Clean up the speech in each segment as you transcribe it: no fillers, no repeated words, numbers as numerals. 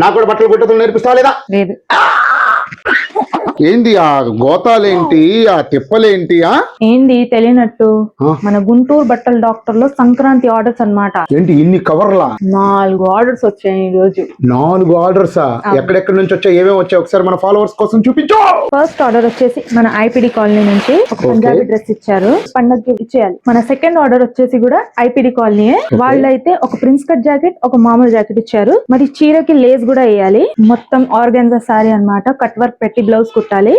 నాకు కూడా బట్టలు కుట్టడం నేర్పిస్తావా లేదా? లేదు. ఏంది ఆ గోతాలేంటి, ఆ తిప్పలేంటి? ఏంది తెలియనట్టు? మన గుంటూరు బట్టల డాక్టర్ లో సంక్రాంతి ఆర్డర్స్ అన్నమాట. ఏంటి ఇన్ని కవర్లా? 4 ఆర్డర్స్ వచ్చాయి ఈ రోజు. 4 ఆర్డర్సా? ఎక్కడెక్కడి నుంచి వచ్చాయి, ఏమేమి వచ్చాయి ఒకసారి మన ఫాలోవర్స్ కోసం చూపించు. ఫస్ట్ ఆర్డర్ వచ్చేసి మన ఐపిడి కాలనీ నుంచి ఒక పంజాబీ డ్రెస్ ఇచ్చారు, పండగకి ఇచ్చేయాలి. మన సెకండ్ ఆర్డర్ వచ్చేసి కూడా ఐపిడి కాలనీయే. వాళ్ళైతే ఒక ప్రిన్స్ కట్ జాకెట్, ఒక మామూలు జాకెట్ ఇచ్చారు. మరి చీరకి లేస్ కూడా వేయాలి. మొత్తం ఆర్గాన్జా సారీ అన్నమాట. కట్ వర్క్ పెట్టి బ్లౌజ్ కుట్టాలి.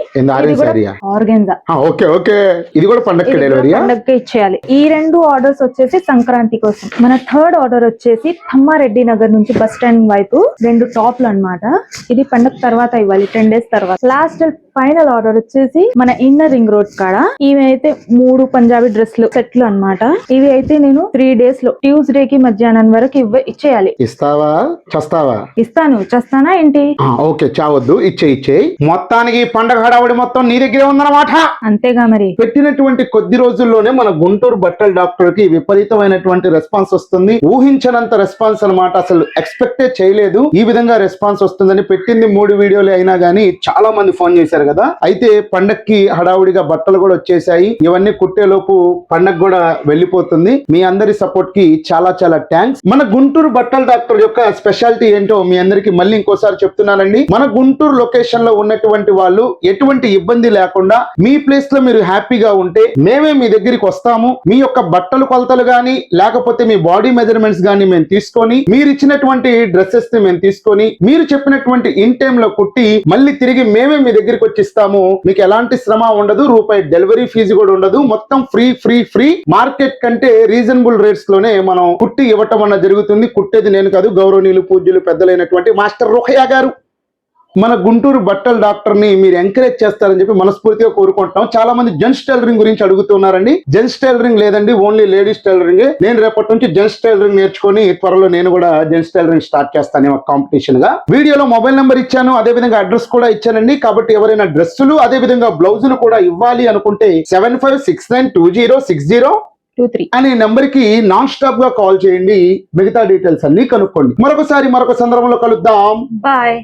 ఆర్గాన్జా. ఓకే ఓకే, ఇది కూడా పండగకి డెలివరీయా? పండగకి ఇచ్చేయాలి. ఈ 2 ఆర్డర్స్ వచ్చేసి సంక్రాంతి కోసం. మన థర్డ్ ఆర్డర్ వచ్చేసి థమ్మారెడ్డి నగర్ నుంచి బస్ స్టాండ్ వైపు 2 టాప్లు అన్నమాట. ఇది పండగ తర్వాత ఇవ్వాలి, 10 days తర్వాత. లాస్ట్ ఫైనల్ ఆర్డర్ వచ్చేసి మన ఇన్నర్ రింగ్ రోడ్ కాడ ఇవి అయితే 3 పంజాబీ డ్రెస్లు సెట్లు అన్నమాట. ఇవి అయితే నేను 3 days లో ట్యూస్డే కి మధ్యాహ్నం వరకు ఇచ్చేయాలి. ఇస్తావా చస్తావా? ఇస్తాను. చేస్తానా ఏంటి? ఓకే, చావద్దు, ఇచ్చేయి. మొత్తానికి పండగ హడావుడి మొత్తం నీ దగ్గరే ఉందన్నమాట. అంతేగా మరి. పెట్టినటువంటి కొద్ది రోజుల్లోనే మన గుంటూరు బట్టల డాక్టర్ కి విపరీతమైనటువంటి రెస్పాన్స్ వస్తుంది. ఊహించనంత రెస్పాన్స్ అన్నమాట. అసలు ఎక్స్పెక్టే చేయలేదు ఈ విధంగా రెస్పాన్స్ వస్తుందని. పెట్టింది 3 వీడియోలు అయినా గానీ చాలా మంది ఫోన్ చేశారు కదా. అయితే పండక్కి హడావుడిగా బట్టలు కూడా వచ్చేసాయి. ఇవన్నీ కుట్టేలోపు పండగ కూడా వెళ్ళిపోతుంది. మీ అందరి సపోర్ట్ కి చాలా చాలా థ్యాంక్స్. మన గుంటూరు బట్టల డాక్టర్ యొక్క స్పెషాలిటీ ఏంటో మీ అందరికి మళ్ళీ ఇంకోసారి చెప్తున్నానండి. మన గుంటూరు లొకేషన్ లో ఉన్నటువంటి వాళ్ళు ఎటువంటి ఇబ్బంది లేకుండా మీ ప్లేస్ లో మీరు హ్యాపీగా ఉంటే మేమే మీ దగ్గరికి వస్తాము. మీ యొక్క బట్టలు కొలతలు గానీ లేకపోతే మీ బాడీ మెజర్మెంట్స్ గానీ మేము తీసుకొని, మీరు ఇచ్చినటువంటి డ్రెస్సెస్ ని మేము తీసుకొని, మీరు చెప్పినటువంటి ఇన్ టైమ్ లో కుట్టి మళ్ళీ తిరిగి మేమే మీ దగ్గరికి ఇస్తాము. మీకు ఎలాంటి శ్రమ ఉండదు, రూపాయి డెలివరీ ఫీజు కూడా ఉండదు. మొత్తం ఫ్రీ. మార్కెట్ కంటే రీజనబుల్ రేట్స్ లోనే మనం కుట్టి ఇవ్వటం అన్న జరుగుతుంది. కుట్టేది నేను కాదు, గౌరవనీయులు పూజ్యులు పెద్దలైనటువంటి మాస్టర్ రోహయ్య గారు. మన గుంటూరు బట్టల డాక్టర్ ని మీరు ఎంకరేజ్ చేస్తారని చెప్పి మనస్ఫూర్తిగా కోరుకుంటున్నాం. చాలా మంది జెంట్స్ టైలరింగ్ గురించి అడుగుతున్నారండి. జెంట్స్ టైలరింగ్ లేదండి, ఓన్లీ లేడీస్ టైలరింగ్. నేను రేపటి నుంచి జెంట్స్ టైలరింగ్ నేర్చుకొని త్వరలో నేను కూడా జెంట్స్ టైలరింగ్ స్టార్ట్ చేస్తాను కాంపిటీషన్ గా. వీడియోలో మొబైల్ నెంబర్ ఇచ్చాను, అదే విధంగా అడ్రస్ కూడా ఇచ్చానండి. కాబట్టి ఎవరైనా డ్రెస్సులు అదే విధంగా బ్లౌజులు కూడా ఇవ్వాలి అనుకుంటే 7569206023 అనే నెంబర్ కి నాన్ స్టాప్ గా కాల్ చేయండి. మిగతా డీటెయిల్స్ అన్ని కనుక్కోండి. మరొక సందర్భంలో కలుద్దాం. బాయ్.